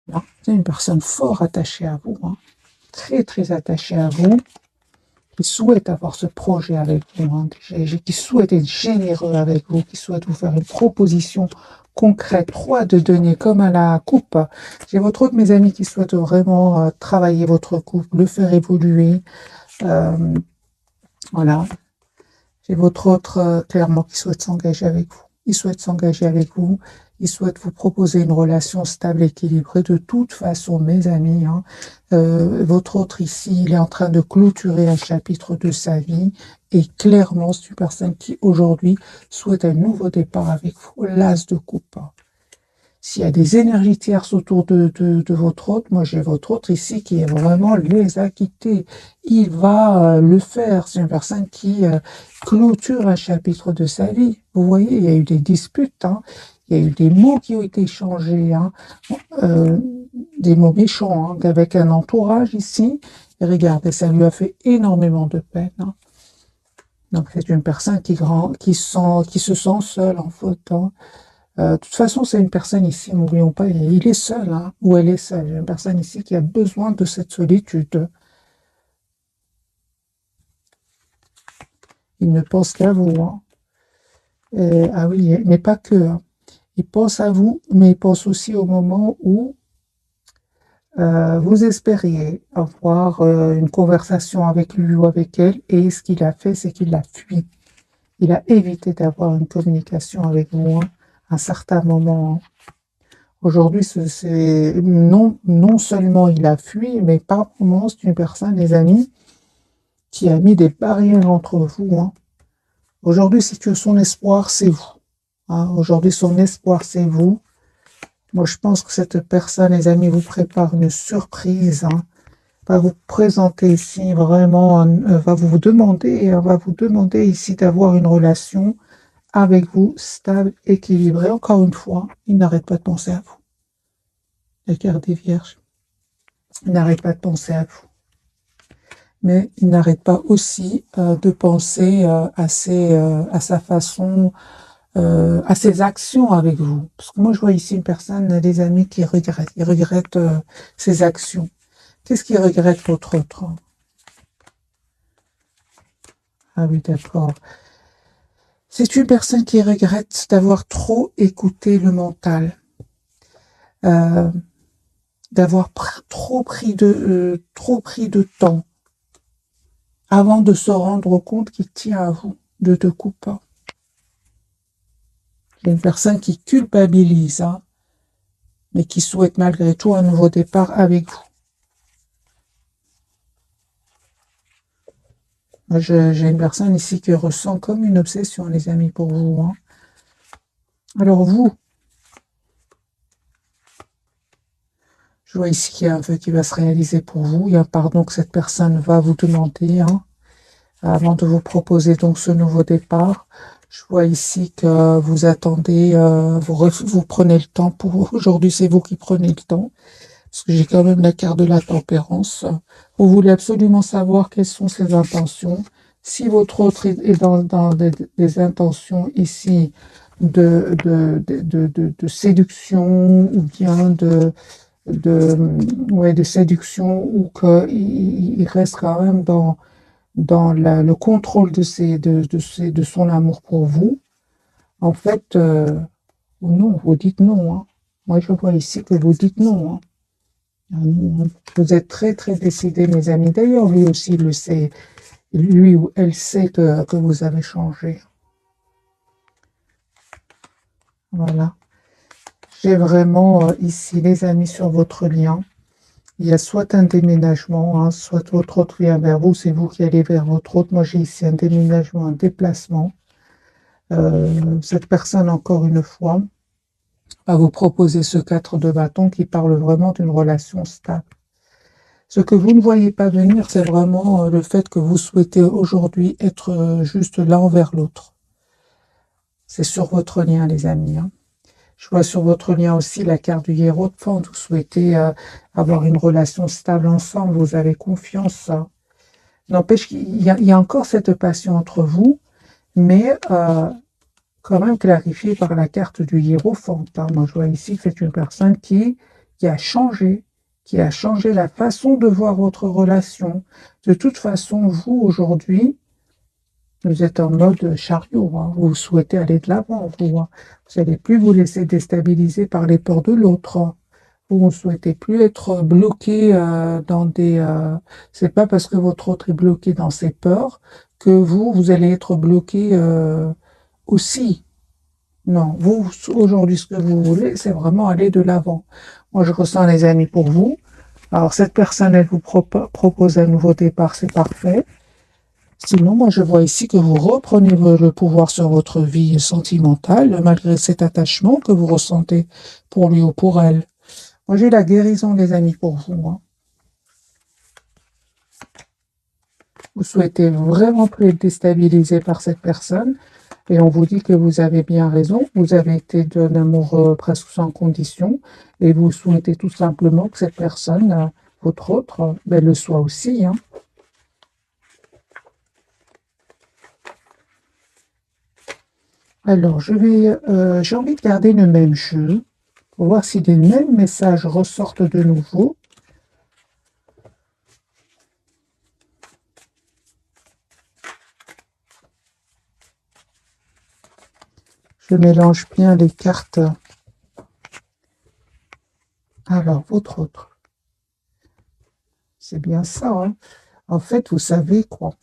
Là, c'est une personne fort attachée à vous, hein, très très attachée à vous, qui souhaite avoir ce projet avec vous, hein, qui souhaite être généreux avec vous, qui souhaite vous faire une proposition concrète, 3 de denier comme à la coupe. J'ai votre autre, mes amis, qui souhaitent vraiment travailler votre couple, le faire évoluer. Voilà. J'ai votre autre, clairement, qui souhaite s'engager avec vous. Il souhaite s'engager avec vous. Il souhaite vous proposer une relation stable, équilibrée. De toute façon, mes amis, hein, votre autre ici, il est en train de clôturer un chapitre de sa vie. Et clairement, c'est une personne qui, aujourd'hui, souhaite un nouveau départ avec vous. L'as de coupe. S'il y a des énergies tierces autour de votre hôte, moi j'ai votre hôte ici qui est vraiment les a quittés. Il va le faire. C'est une personne qui clôture un chapitre de sa vie. Vous voyez, il y a eu des disputes, hein. Il y a eu des mots qui ont été échangés, hein. Euh, des mots méchants, hein, avec un entourage ici. Et regardez, ça lui a fait énormément de peine, hein. Donc c'est une personne qui se sent seule en faute, hein. De toute façon, c'est une personne ici, n'oublions pas, il est seul, hein, ou elle est seule. Une personne ici qui a besoin de cette solitude. Il ne pense qu'à vous, hein. Ah oui, mais pas que, hein. Il pense à vous, mais il pense aussi au moment où vous espériez avoir une conversation avec lui ou avec elle, et ce qu'il a fait, c'est qu'il a fui. Il a évité d'avoir une communication avec vous, hein, à un certain moment. Aujourd'hui, non seulement il a fui, mais par moments, c'est une personne, les amis, qui a mis des barrières entre vous, hein. Aujourd'hui, si tu as son espoir, c'est vous, hein. Aujourd'hui, son espoir, c'est vous. Moi, je pense que cette personne, les amis, vous prépare une surprise, hein. Va vous présenter ici vraiment, va vous demander ici d'avoir une relation avec vous stable, équilibrée. Encore une fois, il n'arrête pas de penser à vous. La carte des vierges. Il n'arrête pas de penser à vous. Mais il n'arrête pas aussi de penser à sa façon, à ses actions avec vous. Parce que moi, je vois ici une personne, des amis qui regrettent. Il regrette ses actions. Qu'est-ce qu'il regrette votre autre? Ah oui, d'accord. C'est une personne qui regrette d'avoir trop écouté le mental, euh, d'avoir trop pris de temps avant de se rendre compte qu'il tient à vous de te couper. Il y a une personne qui culpabilise, hein, mais qui souhaite malgré tout un nouveau départ avec vous. Moi, j'ai une personne ici qui ressent comme une obsession, les amis, pour vous, hein. Alors vous, je vois ici qu'il y a un vœu qui va se réaliser pour vous. Il y a un pardon que cette personne va vous demander, hein, avant de vous proposer donc ce nouveau départ. Je vois ici que vous attendez, vous prenez le temps pour aujourd'hui, c'est vous qui prenez le temps. Parce que j'ai quand même la carte de la tempérance. Vous voulez absolument savoir quelles sont ses intentions. Si votre autre est dans des intentions ici de séduction ou bien de séduction ou qu'il reste quand même dans le contrôle de son amour pour vous, en fait, non, vous dites non, hein. Moi, je vois ici que vous dites non, hein. Vous êtes très très décidés, mes amis. D'ailleurs, lui aussi il le sait. Lui ou elle sait que vous avez changé. Voilà. J'ai vraiment ici, les amis, sur votre lien. Il y a soit un déménagement, hein, soit votre autre vient vers vous. C'est vous qui allez vers votre autre. Moi, j'ai ici un déménagement, un déplacement. Cette personne, encore une fois, va vous proposer ce 4 de bâton qui parle vraiment d'une relation stable. Ce que vous ne voyez pas venir, c'est vraiment le fait que vous souhaitez aujourd'hui être juste l'un envers l'autre. C'est sur votre lien, les amis, hein. Je vois sur votre lien aussi la carte du Hiérophante. Vous souhaitez avoir une relation stable ensemble. Vous avez confiance, hein. N'empêche qu'il y a encore cette passion entre vous, mais quand même clarifiée par la carte du Hiérophante, hein. Moi, je vois ici que c'est une personne qui qui a changé la façon de voir votre relation. De toute façon, vous, aujourd'hui, vous êtes en mode chariot, hein. Vous souhaitez aller de l'avant, vous. Hein. Vous n'allez plus vous laisser déstabiliser par les peurs de l'autre. Hein. Vous ne souhaitez plus être bloqué dans des... c'est pas parce que votre autre est bloqué dans ses peurs que vous allez être bloqué aussi. Non, vous, aujourd'hui, ce que vous voulez, c'est vraiment aller de l'avant. Moi, je ressens les amis pour vous. Alors, cette personne, elle vous propose un nouveau départ, c'est parfait. Sinon, moi, je vois ici que vous reprenez le pouvoir sur votre vie sentimentale, malgré cet attachement que vous ressentez pour lui ou pour elle. Moi, j'ai la guérison, les amis, pour vous. Hein. Vous souhaitez vraiment plus être déstabilisé par cette personne. Et on vous dit que vous avez bien raison. Vous avez été d'un amour presque sans condition. Et vous souhaitez tout simplement que cette personne, votre autre, ben, le soit aussi. Hein. Alors, j'ai envie de garder le même jeu pour voir si les mêmes messages ressortent de nouveau. Je mélange bien les cartes. Alors, votre autre. C'est bien ça. Hein. En fait, vous savez quoi?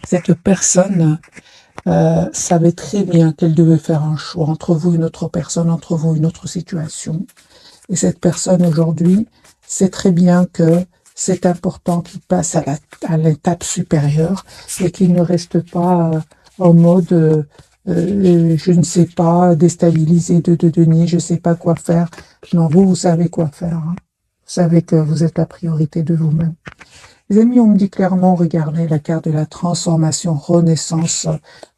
Cette personne savait très bien qu'elle devait faire un choix entre vous et une autre personne, entre vous et une autre situation. Et cette personne aujourd'hui sait très bien que c'est important qu'il passe à l'étape supérieure et qu'il ne reste pas en mode je ne sais pas, déstabilisé de denier, je ne sais pas quoi faire. Non, vous savez quoi faire. Hein. Vous savez que vous êtes la priorité de vous-même. Les amis, on me dit clairement, regardez la carte de la transformation, renaissance.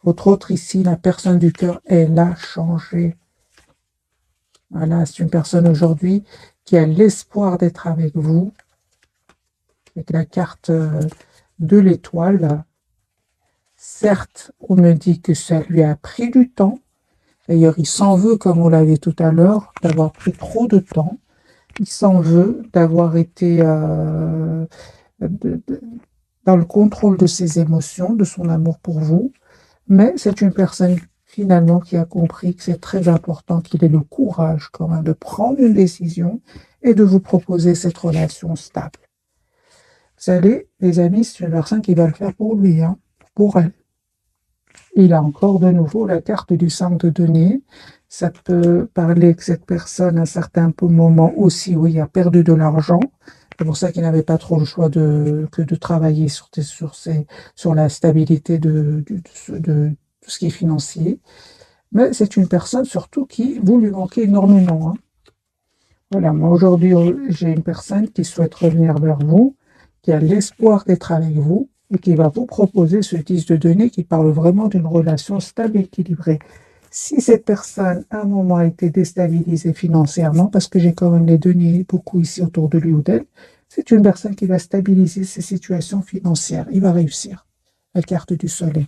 Votre autre ici, la personne du cœur, elle a changé. Voilà, c'est une personne aujourd'hui qui a l'espoir d'être avec vous. Avec la carte de l'étoile. Certes, on me dit que ça lui a pris du temps. D'ailleurs, il s'en veut, comme on l'avait tout à l'heure, d'avoir pris trop de temps. Il s'en veut d'avoir été dans le contrôle de ses émotions, de son amour pour vous. Mais c'est une personne finalement qui a compris que c'est très important qu'il ait le courage quand même de prendre une décision et de vous proposer cette relation stable. Vous savez, les amis, c'est une personne qui va le faire pour lui, hein, pour elle. Il a encore de nouveau la carte du 5 de denier. Ça peut parler que cette personne, à un certain moment aussi, oui, a perdu de l'argent. C'est pour ça qu'il n'avait pas trop le choix que de travailler sur la stabilité de tout ce qui est financier. Mais c'est une personne surtout qui vous lui manquez énormément. Hein. Voilà, moi aujourd'hui, j'ai une personne qui souhaite revenir vers vous, qui a l'espoir d'être avec vous et qui va vous proposer ce 10 de denier qui parle vraiment d'une relation stable et équilibrée. Si cette personne, à un moment, a été déstabilisée financièrement, parce que j'ai quand même les deniers beaucoup ici autour de lui ou d'elle, c'est une personne qui va stabiliser ses situations financières. Il va réussir. La carte du soleil.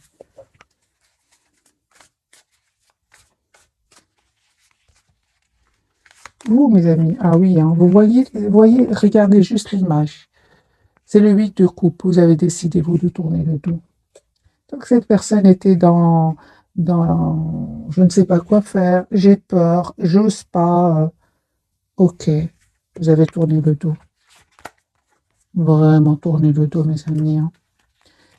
Vous, mes amis, ah oui, hein, vous voyez, regardez juste l'image. C'est le 8 de coupe. Vous avez décidé, vous, de tourner le dos. Donc, cette personne était dans je ne sais pas quoi faire, j'ai peur, j'ose pas. Ok, vous avez tourné le dos. Vraiment tourné le dos, mes amis. Hein.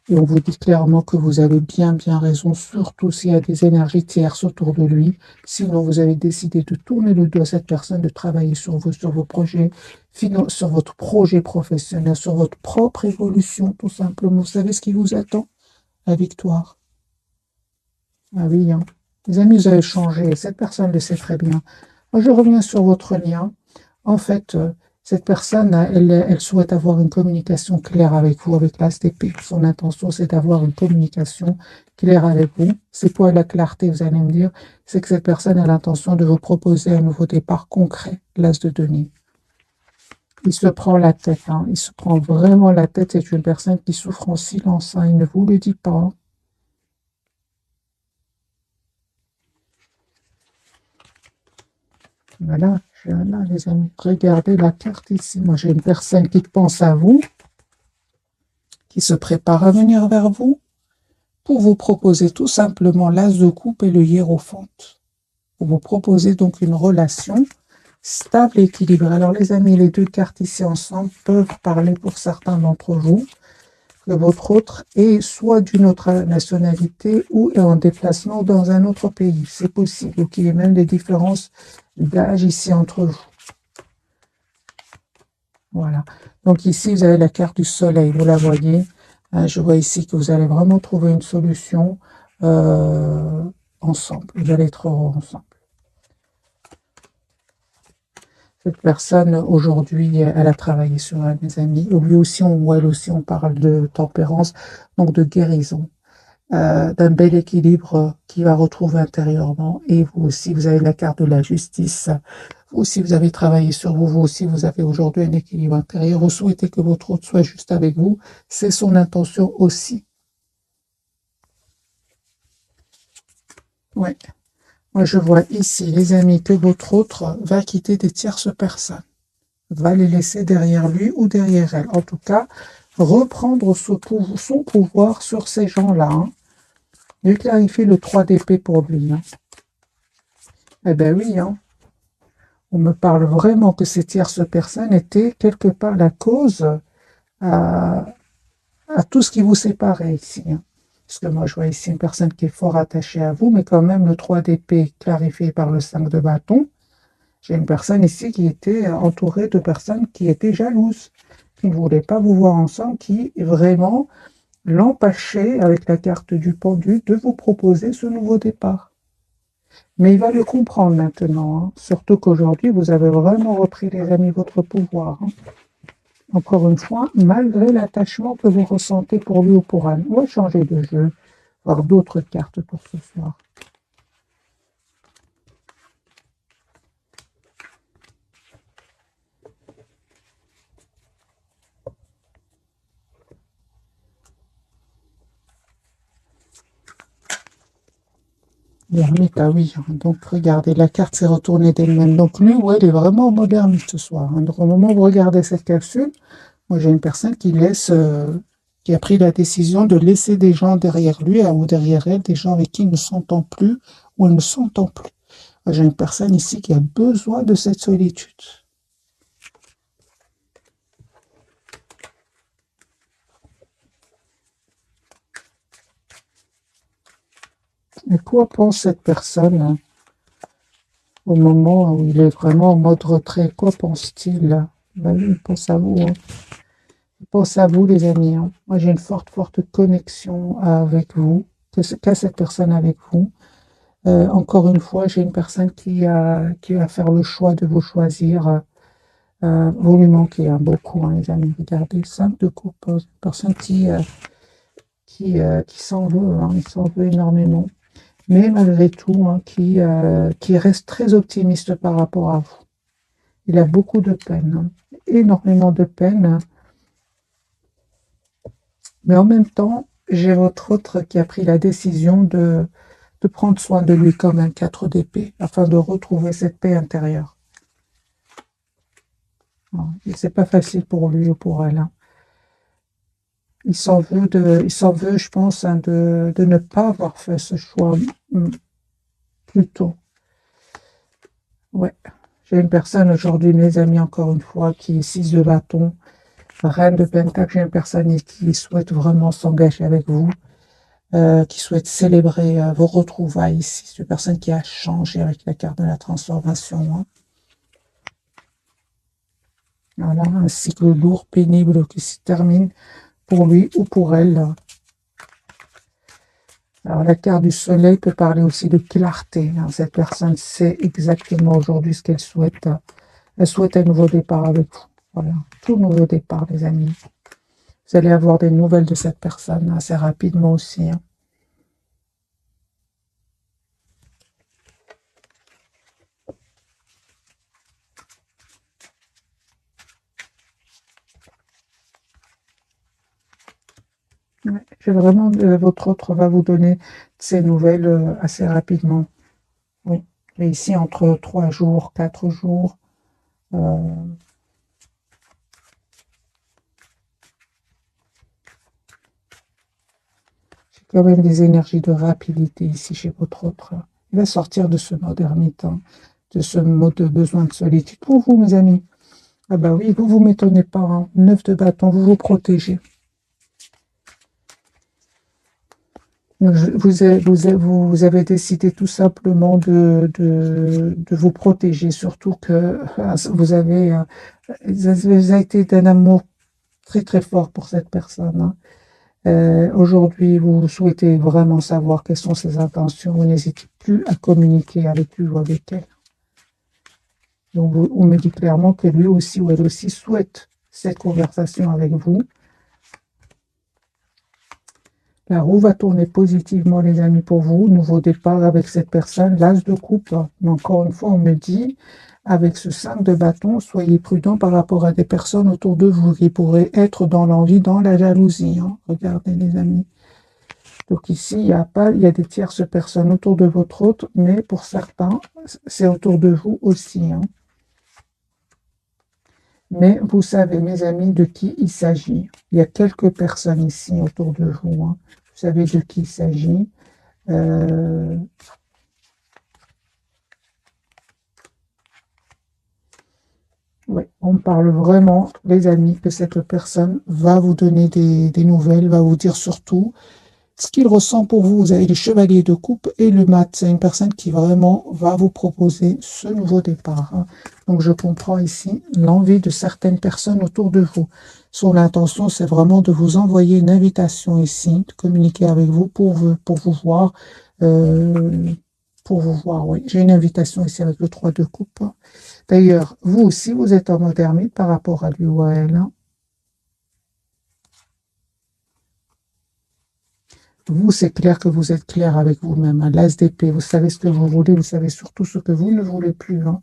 Et on vous dit clairement que vous avez bien, bien raison, surtout s'il y a des énergies tierces autour de lui. Sinon, vous avez décidé de tourner le dos à cette personne, de travailler sur vous, sur vos projets, sur votre projet professionnel, sur votre propre évolution, tout simplement. Vous savez ce qui vous attend? La victoire. Ah oui, hein. Les amis, vous avez changé. Cette personne le sait très bien. Moi, je reviens sur votre lien. En fait, cette personne, elle souhaite avoir une communication claire avec vous, avec l'ASTP. Son intention, c'est d'avoir une communication claire avec vous. C'est quoi la clarté, vous allez me dire? C'est que cette personne a l'intention de vous proposer un nouveau départ concret, l'As de denier. Il se prend la tête, hein. Il se prend vraiment la tête. C'est une personne qui souffre en silence, hein. Il ne vous le dit pas. Hein. Voilà. Là, les amis, regardez la carte ici. Moi, j'ai une personne qui pense à vous, qui se prépare à venir vers vous, pour vous proposer tout simplement l'as de coupe et le hiérophant. Pour vous proposer donc une relation stable et équilibrée. Alors les amis, les deux cartes ici ensemble peuvent parler pour certains d'entre vous que votre autre est soit d'une autre nationalité ou est en déplacement dans un autre pays. C'est possible. Donc il y a même des différences d'âge ici entre vous. Voilà. Donc ici, vous avez la carte du soleil. Vous la voyez. Je vois ici que vous allez vraiment trouver une solution ensemble. Vous allez être heureux ensemble. Cette personne, aujourd'hui, elle a travaillé sur elle, mes amis. Lui aussi, ou elle aussi, on parle de tempérance, donc de guérison, d'un bel équilibre qu'il va retrouver intérieurement. Et vous aussi, vous avez la carte de la justice. Vous aussi, vous avez travaillé sur vous. Vous aussi, vous avez aujourd'hui un équilibre intérieur. Vous souhaitez que votre autre soit juste avec vous. C'est son intention aussi. Ouais. Moi, je vois ici, les amis, que votre autre va quitter des tierces personnes, va les laisser derrière lui ou derrière elle. En tout cas, reprendre son pouvoir sur ces gens-là. Hein. Je clarifie le 3 d'épée pour lui. Hein. Eh bien oui, hein. On me parle vraiment que ces tierces personnes étaient quelque part la cause à tout ce qui vous séparait ici. Hein. Parce que moi, je vois ici une personne qui est fort attachée à vous, mais quand même le 3 d'épée clarifié par le 5 de bâton. J'ai une personne ici qui était entourée de personnes qui étaient jalouses, qui ne voulaient pas vous voir ensemble, qui vraiment l'empêchaient, avec la carte du pendu, de vous proposer ce nouveau départ. Mais il va le comprendre maintenant, hein. Surtout qu'aujourd'hui, vous avez vraiment repris, les amis, votre pouvoir. Hein. Encore une fois, malgré l'attachement que vous ressentez pour lui ou pour elle. On va changer de jeu, voir d'autres cartes pour ce soir. L'ermite, ah oui, donc regardez, la carte s'est retournée d'elle-même. Donc lui, ouais, il est vraiment moderne ce soir. Hein. Donc au moment où vous regardez cette capsule, moi j'ai une personne qui qui a pris la décision de laisser des gens derrière lui ou derrière elle, des gens avec qui il ne s'entend plus ou elle ne s'entend plus. J'ai une personne ici qui a besoin de cette solitude. Et quoi pense cette personne hein, au moment où il est vraiment en mode retrait? Quoi pense-t-il? Ben oui, il pense à vous. Hein. Il pense à vous, les amis. Hein. Moi, j'ai une forte avec avec vous, qu'a cette personne avec vous. Encore une fois, j'ai une personne qui va faire le choix de vous choisir. Vous lui manquez hein, beaucoup, hein, les amis. Regardez, 5 de coupe. Une personne qui s'en veut, hein, il s'en veut énormément. Mais malgré tout, hein, qui reste très optimiste par rapport à vous. Il a beaucoup de peine, hein, énormément de peine. Mais en même temps, j'ai votre autre qui a pris la décision de prendre soin de lui comme un 4 d'épée, afin de retrouver cette paix intérieure. Et c'est pas facile pour lui ou pour elle. Hein. Il s'en veut, je pense, hein, de ne pas avoir fait ce choix plus tôt. Ouais. J'ai une personne aujourd'hui, mes amis, encore une fois, qui est 6 de bâton, reine de pentacle. J'ai une personne qui souhaite vraiment s'engager avec vous, qui souhaite célébrer vos retrouvailles ici. C'est une personne qui a changé avec la carte de la transformation. Hein. Voilà, un cycle lourd, pénible qui se termine pour lui ou pour elle. Alors, la carte du soleil peut parler aussi de clarté. Hein. Cette personne sait exactement aujourd'hui ce qu'elle souhaite. Elle souhaite un nouveau départ avec vous. Voilà, tout nouveau départ, les amis. Vous allez avoir des nouvelles de cette personne assez rapidement aussi. Hein. Ouais, j'ai vraiment, votre autre va vous donner ces nouvelles assez rapidement. Oui. Et ici, entre 3 jours, 4 jours, J'ai quand même des énergies de rapidité ici chez votre autre. Il va sortir de ce mode ermite, hein, de ce mode de besoin de solitude. Pour vous, mes amis. Ah bah oui, vous m'étonnez pas, hein. 9 de bâton, vous vous protégez. Vous avez décidé tout simplement de vous protéger, surtout que vous avez été d'un amour très très fort pour cette personne, hein. Aujourd'hui, vous souhaitez vraiment savoir quelles sont ses intentions, vous n'hésitez plus à communiquer avec lui ou avec elle. Donc, on me dit clairement que lui aussi ou elle aussi souhaite cette conversation avec vous. La roue va tourner positivement, les amis, pour vous. Nouveau départ avec cette personne. L'as de coupe. Mais encore une fois, on me dit, avec ce 5 de bâton, soyez prudent par rapport à des personnes autour de vous qui pourraient être dans l'envie, dans la jalousie, hein. Regardez, les amis. Donc ici, il y a des tierces personnes autour de votre hôte, mais pour certains, c'est autour de vous aussi, hein. Mais vous savez, mes amis, de qui il s'agit. Il y a quelques personnes ici autour de vous, hein. Vous savez de qui il s'agit. Ouais, on parle vraiment, les amis, que cette personne va vous donner des nouvelles, va vous dire surtout ce qu'il ressent pour vous. Vous avez les chevaliers de coupe et le mat. C'est une personne qui vraiment va vous proposer ce nouveau départ, hein. Donc, je comprends ici l'envie de certaines personnes autour de vous. Son intention, c'est vraiment de vous envoyer une invitation ici, de communiquer avec vous pour vous voir. Oui. J'ai une invitation ici avec le 3 de coupe. D'ailleurs, vous aussi, vous êtes en mode ermite par rapport à lui ou à elle, hein. Vous, c'est clair que vous êtes clair avec vous-même, hein. L'as d'épée, vous savez ce que vous voulez, vous savez surtout ce que vous ne voulez plus, hein.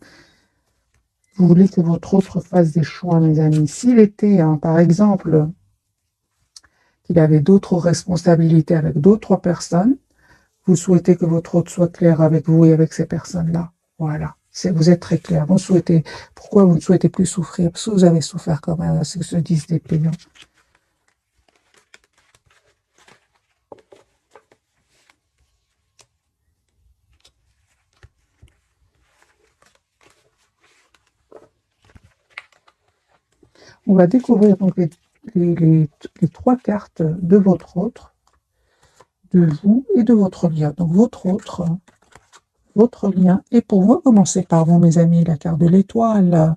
Vous voulez que votre autre fasse des choix, mes amis. S'il était, hein, par exemple, qu'il avait d'autres responsabilités avec d'autres personnes, vous souhaitez que votre autre soit clair avec vous et avec ces personnes-là. Voilà. Vous êtes très clair. Pourquoi vous ne souhaitez plus souffrir? Parce que vous avez souffert quand même, c'est ce 10 d'épée, hein. On va découvrir donc les 3 cartes de votre autre, de vous et de votre lien. Donc votre autre, votre lien. Et pour vous, commencez par vous, mes amis, la carte de l'étoile.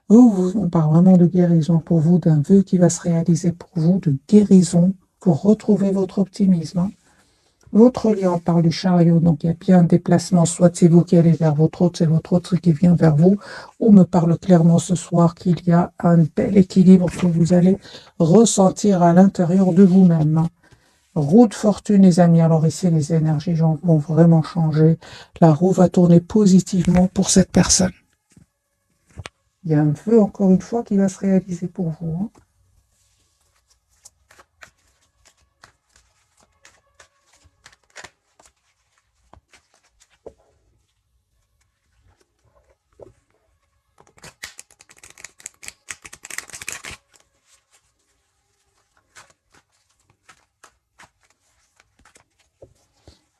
On parle vraiment de guérison pour vous, d'un vœu qui va se réaliser pour vous, de guérison, pour retrouver votre optimisme, hein. Votre lien, on parle du chariot, donc il y a bien un déplacement, soit c'est vous qui allez vers votre autre, c'est votre autre qui vient vers vous. On me parle clairement ce soir qu'il y a un bel équilibre que vous allez ressentir à l'intérieur de vous-même, hein. Roue de fortune, les amis. Alors ici, les énergies vont vraiment changer. La roue va tourner positivement pour cette personne. Il y a un vœu, encore une fois, qui va se réaliser pour vous, hein.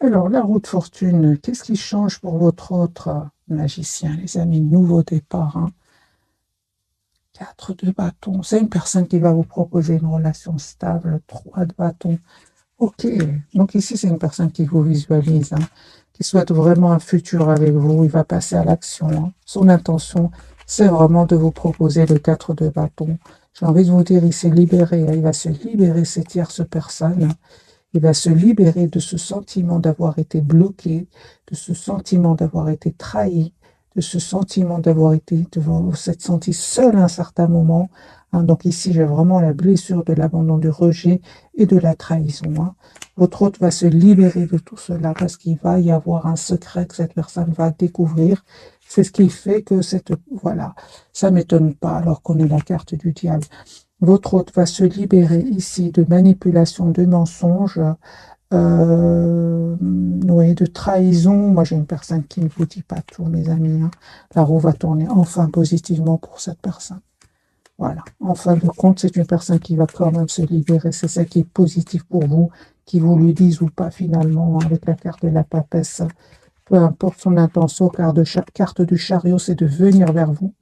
Alors, la roue de fortune, qu'est-ce qui change pour votre autre magicien, les amis? Nouveau départ, hein. 4 de bâton. C'est une personne qui va vous proposer une relation stable. 3 de bâton. Ok. Donc ici, c'est une personne qui vous visualise, hein, qui souhaite vraiment un futur avec vous. Il va passer à l'action, hein. Son intention, c'est vraiment de vous proposer le 4 de bâton. J'ai envie de vous dire, il s'est libéré, hein. Il va se libérer, cette tierce personne. Il va se libérer de ce sentiment d'avoir été bloqué, de ce sentiment d'avoir été trahi, de ce sentiment d'avoir été, de vous s'être senti seul à un certain moment, hein. Donc ici, j'ai vraiment la blessure de l'abandon, du rejet et de la trahison, hein. Votre hôte va se libérer de tout cela parce qu'il va y avoir un secret que cette personne va découvrir. C'est ce qui fait que voilà, ça m'étonne pas alors qu'on est la carte du diable. Votre hôte va se libérer ici de manipulation, de mensonges, ouais, de trahison. Moi, j'ai une personne qui ne vous dit pas tout, mes amis, hein. La roue va tourner enfin positivement pour cette personne. Voilà. En fin de compte, c'est une personne qui va quand même se libérer. C'est ça qui est positif pour vous, qui vous le dise ou pas finalement, avec la carte de la papesse. Peu importe son intention, car de chaque carte du chariot, c'est de venir vers vous.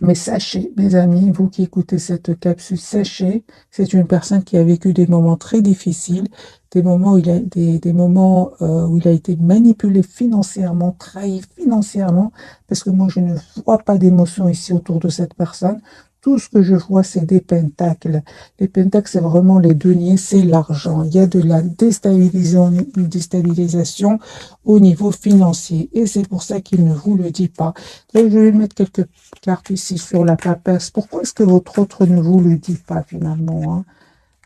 Mais sachez, mes amis, vous qui écoutez cette capsule, sachez, c'est une personne qui a vécu des moments très difficiles, des moments où des moments où il a été manipulé financièrement, trahi financièrement, parce que moi je ne vois pas d'émotion ici autour de cette personne. Tout ce que je vois, c'est des pentacles. Les pentacles, c'est vraiment les deniers, c'est l'argent. Il y a de la déstabilisation au niveau financier. Et c'est pour ça qu'il ne vous le dit pas. Donc, je vais mettre quelques cartes ici sur la papesse. Pourquoi est-ce que votre autre ne vous le dit pas finalement,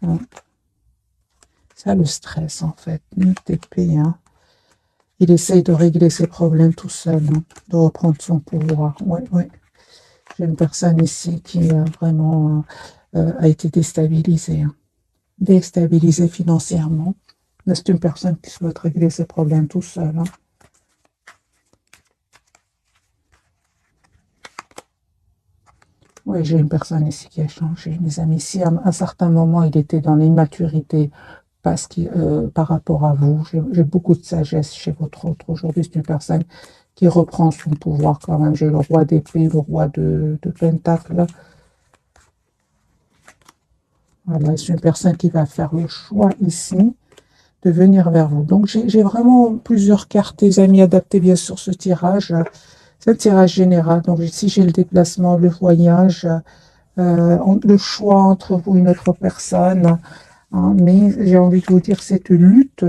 hein? Ça, le stress, en fait. TP, hein. Il essaye de régler ses problèmes tout seul, hein, de reprendre son pouvoir. Oui, oui. J'ai une personne ici qui a vraiment a été déstabilisée, hein. Déstabilisée financièrement. Mais c'est une personne qui souhaite régler ses problèmes tout seul, hein. Oui, j'ai une personne ici qui a changé, mes amis. Si à un certain moment, il était dans l'immaturité par rapport à vous, j'ai beaucoup de sagesse chez votre autre. Aujourd'hui, c'est une personne qui reprend son pouvoir quand même. J'ai le roi d'épée, le roi de pentacle. Voilà, c'est une personne qui va faire le choix ici de venir vers vous. Donc, j'ai vraiment plusieurs cartes, les amis, adaptées bien sûr ce tirage. C'est un tirage général. Donc, ici, j'ai le déplacement, le voyage, le choix entre vous et une autre personne, hein. Mais j'ai envie de vous dire, cette lutte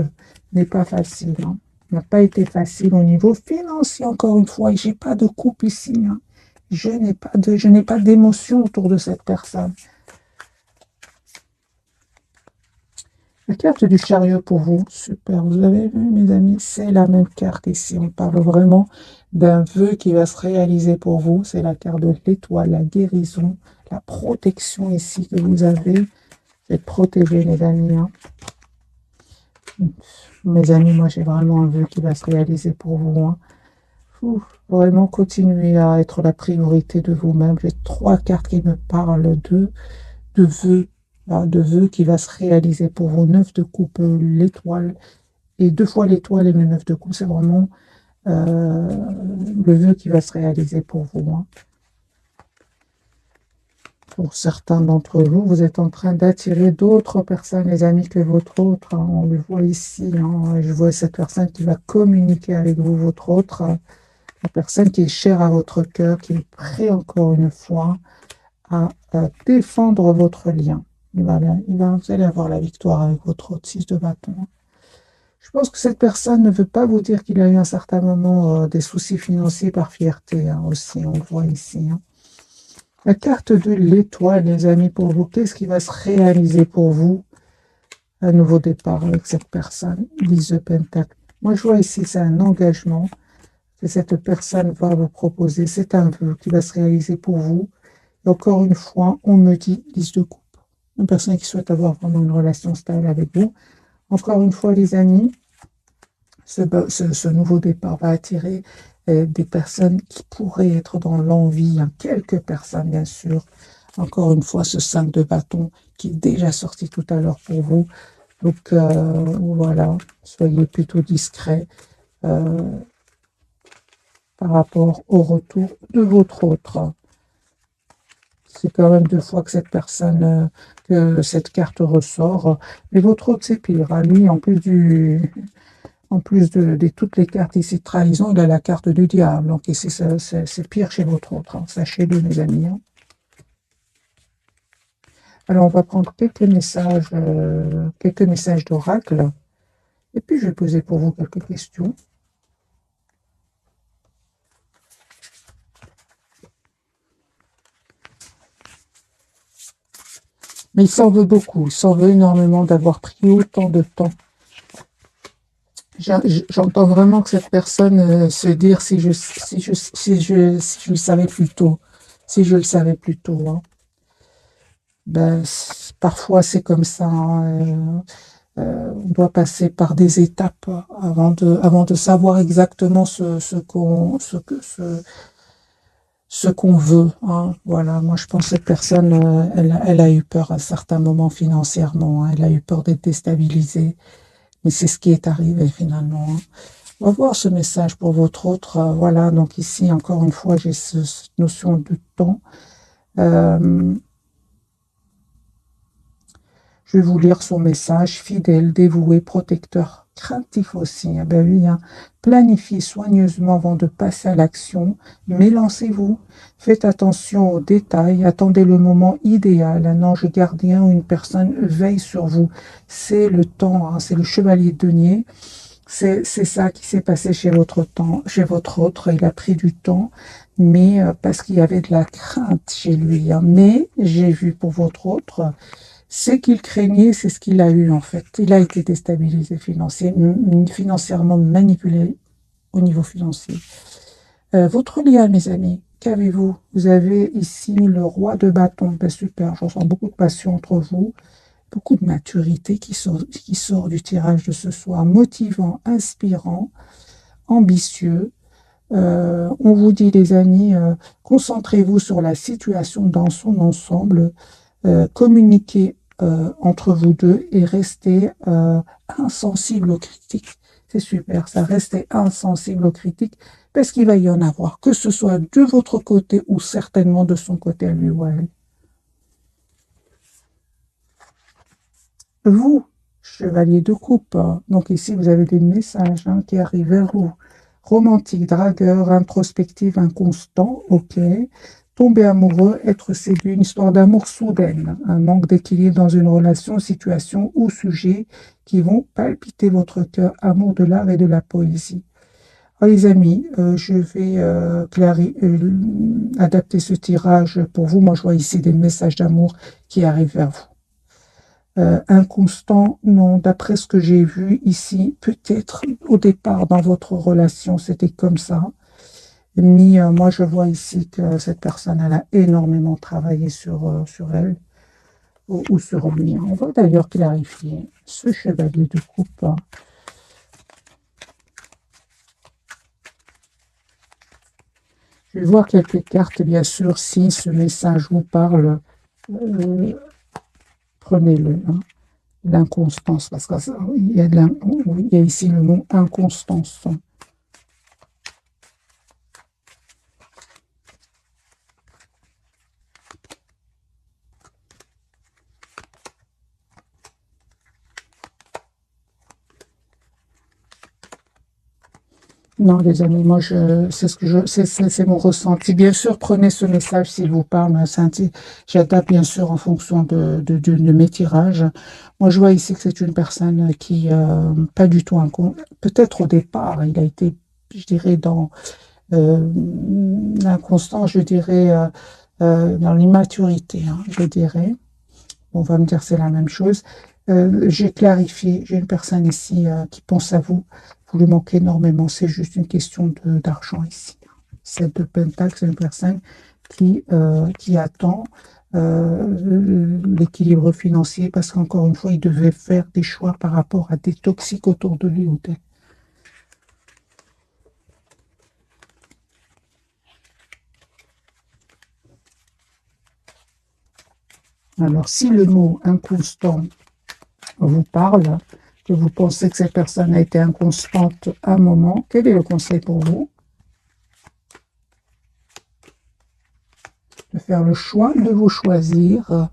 n'est pas facile, hein. N'a pas été facile au niveau financier, encore une fois. Et j'ai pas de coupe ici, hein. Je n'ai pas d'émotion autour de cette personne. La carte du chariot pour vous, super. Vous avez vu, mes amis, c'est la même carte ici. On parle vraiment d'un vœu qui va se réaliser pour vous. C'est la carte de l'étoile, la guérison, la protection ici que vous avez. Vous êtes protégés, les amis, hein. Mes amis, moi, j'ai vraiment un vœu qui va se réaliser pour vous, hein. Vraiment, continuez à être la priorité de vous-même. J'ai 3 cartes qui me parlent de vœux, hein, de vœux qui va se réaliser pour vous. 9 de coupe, l'étoile. Et 2 fois l'étoile et le 9 de coupe, c'est vraiment le vœu qui va se réaliser pour vous, hein. Pour certains d'entre vous, vous êtes en train d'attirer d'autres personnes, les amis, que votre autre, hein. On le voit ici, hein. Je vois cette personne qui va communiquer avec vous, votre autre, la personne qui est chère à votre cœur, qui est prêt encore une fois à défendre votre lien. Vous allez avoir la victoire avec votre autre 6 de bâton. Je pense que cette personne ne veut pas vous dire qu'il a eu à un certain moment des soucis financiers par fierté, hein, aussi, on le voit ici, hein. La carte de l'étoile, les amis, pour vous, qu'est-ce qui va se réaliser pour vous? Un nouveau départ avec cette personne, 10 de pentacle. Moi, je vois ici, c'est un engagement que cette personne va vous proposer. C'est un vœu qui va se réaliser pour vous. Et encore une fois, on me dit 10 de coupe. Une personne qui souhaite avoir vraiment une relation stable avec vous. Encore une fois, les amis, ce nouveau départ va attirer des personnes qui pourraient être dans l'envie, hein. Quelques personnes, bien sûr. Encore une fois, ce 5 de bâton qui est déjà sorti tout à l'heure pour vous. Donc, voilà, soyez plutôt discrets par rapport au retour de votre autre. C'est quand même 2 fois que que cette carte ressort. Mais votre autre, c'est pire, hein. Lui, en plus de toutes les cartes ici de trahison, il a la carte du diable. Donc ici, c'est pire chez votre autre, hein. Sachez-le, mes amis, hein. Alors, on va prendre quelques messages d'oracle. Et puis, je vais poser pour vous quelques questions. Mais il s'en veut beaucoup. Il s'en veut énormément d'avoir pris autant de temps. J'entends vraiment que cette personne se dire si je le savais plus tôt, si je le savais plus tôt, hein. Ben, parfois c'est comme ça, hein. On doit passer par des étapes avant de savoir exactement ce qu'on veut, hein. Voilà, moi je pense que cette personne, elle a eu peur à certains moments financièrement, hein. Elle a eu peur d'être déstabilisée, mais c'est ce qui est arrivé finalement, hein. On va voir ce message pour votre autre. Voilà, donc ici, encore une fois, j'ai cette notion de temps. Euh, Je vais vous lire son message. Fidèle, dévoué, protecteur, craintif aussi. Ah ben oui, hein. Planifiez soigneusement avant de passer à l'action, mais lancez-vous. Faites attention aux détails. Attendez le moment idéal. Un ange gardien ou une personne veille sur vous. C'est le temps, hein. C'est le chevalier de denier. C'est ça qui s'est passé chez votre autre. Il a pris du temps, mais parce qu'il y avait de la crainte chez lui, hein. Mais j'ai vu pour votre autre, ce qu'il craignait, c'est ce qu'il a eu en fait. Il a été déstabilisé financièrement manipulé au niveau financier. Votre lien, mes amis, qu'avez-vous? Vous avez ici le roi de bâton. Ben super, je ressens beaucoup de passion entre vous, beaucoup de maturité qui sort du tirage de ce soir, motivant, inspirant, ambitieux. On vous dit, les amis, concentrez-vous sur la situation dans son ensemble, communiquez entre vous deux et restez insensible aux critiques. C'est super, ça, restez insensible aux critiques parce qu'il va y en avoir, que ce soit de votre côté ou certainement de son côté à lui ou à elle. Vous, chevalier de coupe, donc ici vous avez des messages, hein, qui arrivent vers vous. Romantique, dragueur, introspective, inconstant, ok. Tomber amoureux, être séduit, une histoire d'amour soudaine, un manque d'équilibre dans une relation, situation ou sujet qui vont palpiter votre cœur, amour de l'art et de la poésie. Alors, les amis, je vais adapter ce tirage pour vous. Moi, je vois ici des messages d'amour qui arrivent vers vous. Inconstant, non, d'après ce que j'ai vu ici, peut-être au départ dans votre relation, c'était comme ça. Mais moi, je vois ici que cette personne, elle a énormément travaillé sur elle ou sur lui. On va d'ailleurs clarifier ce chevalier de coupe. Je vais voir quelques cartes, bien sûr, si ce message vous parle, prenez-le, hein. L'inconstance, parce qu'il y a, il y a ici le mot inconstance. Non, les amis, moi, c'est mon ressenti. Bien sûr, prenez ce message s'il vous parle. J'adapte bien sûr en fonction de mes tirages. Moi, je vois ici que c'est une personne qui, pas du tout peut-être au départ, il a été, je dirais, dans l'inconstant, je dirais, dans l'immaturité, hein, je dirais. On va me dire c'est la même chose. J'ai clarifié, j'ai une personne ici qui pense à vous. Vous lui manquez énormément, c'est juste une question d'argent ici. Cette de Pentacle, c'est une personne qui attend l'équilibre financier parce qu'encore une fois, il devait faire des choix par rapport à des toxiques autour de lui ou d'elle. Alors, si le mot inconstant vous parle, que vous pensez que cette personne a été inconstante à un moment, quel est le conseil pour vous? De faire le choix de vous choisir,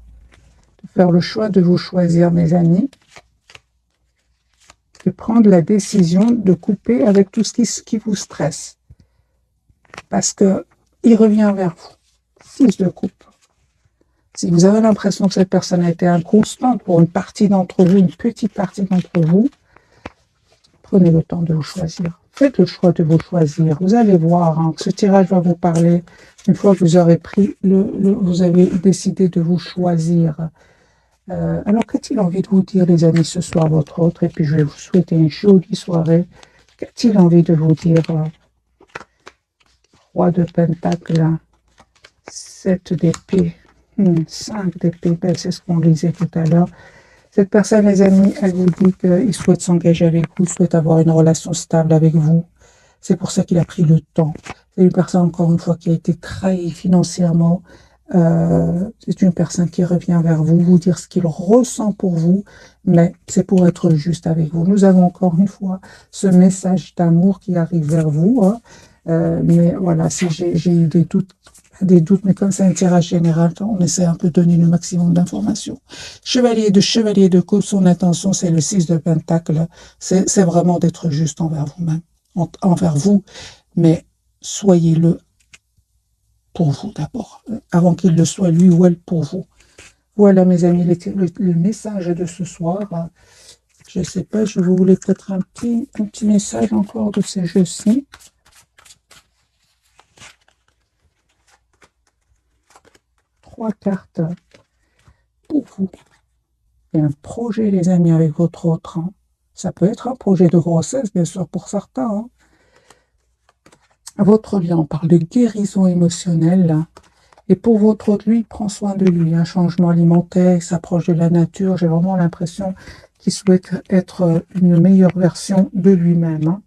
mes amis, de prendre la décision de couper avec tout ce qui vous stresse. Parce que il revient vers vous. 6 de coupe. Si vous avez l'impression que cette personne a été inconstante pour une partie d'entre vous, une petite partie d'entre vous, prenez le temps de vous choisir. Faites le choix de vous choisir. Vous allez voir, hein, que ce tirage va vous parler une fois que vous aurez pris vous avez décidé de vous choisir. Alors, qu'a-t-il envie de vous dire, les amis, ce soir, votre autre? Et puis, je vais vous souhaiter une jolie soirée. Qu'a-t-il envie de vous dire? Roi de Pentacle, 7 d'épée, 5 d'épée, ben, c'est ce qu'on lisait tout à l'heure. Cette personne, les amis, elle vous dit qu'il souhaite s'engager avec vous, souhaite avoir une relation stable avec vous. C'est pour ça qu'il a pris le temps. C'est une personne, encore une fois, qui a été trahie financièrement. C'est une personne qui revient vers vous, vous dire ce qu'il ressent pour vous, mais c'est pour être juste avec vous. Nous avons encore une fois ce message d'amour qui arrive vers vous. Hein. Mais voilà, si j'ai eu des doutes, mais comme c'est un tirage général, on essaie un peu de donner le maximum d'informations. Chevalier de coupe, son intention, c'est le 6 de Pentacle. C'est vraiment d'être juste envers vous-même, envers vous, mais soyez-le pour vous d'abord, avant qu'il le soit lui ou elle pour vous. Voilà, mes amis, le message de ce soir. Je ne sais pas, je vous voulais peut-être un petit message encore de ces jeux-ci. 3 cartes pour vous. Et un projet, les amis, avec votre autre. Hein. Ça peut être un projet de grossesse, bien sûr, pour certains. Hein. Votre lien, on parle de guérison émotionnelle. Et pour votre autre, lui, il prend soin de lui. Un changement alimentaire, il s'approche de la nature. J'ai vraiment l'impression qu'il souhaite être une meilleure version de lui-même. Hein.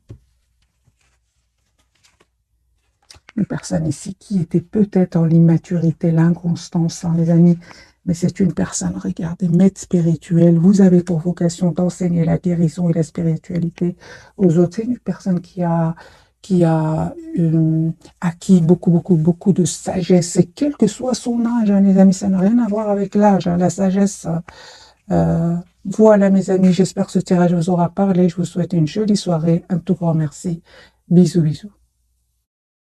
Une personne ici qui était peut-être en l'immaturité, l'inconstance, hein, les amis. Mais c'est une personne, regardez, maître spirituel. Vous avez pour vocation d'enseigner la guérison et la spiritualité aux autres. C'est une personne qui a acquis beaucoup de sagesse. Et quel que soit son âge, hein, les amis, ça n'a rien à voir avec l'âge, hein, la sagesse. Voilà, mes amis, j'espère que ce tirage vous aura parlé. Je vous souhaite une jolie soirée. Un tout grand merci. Bisous, bisous.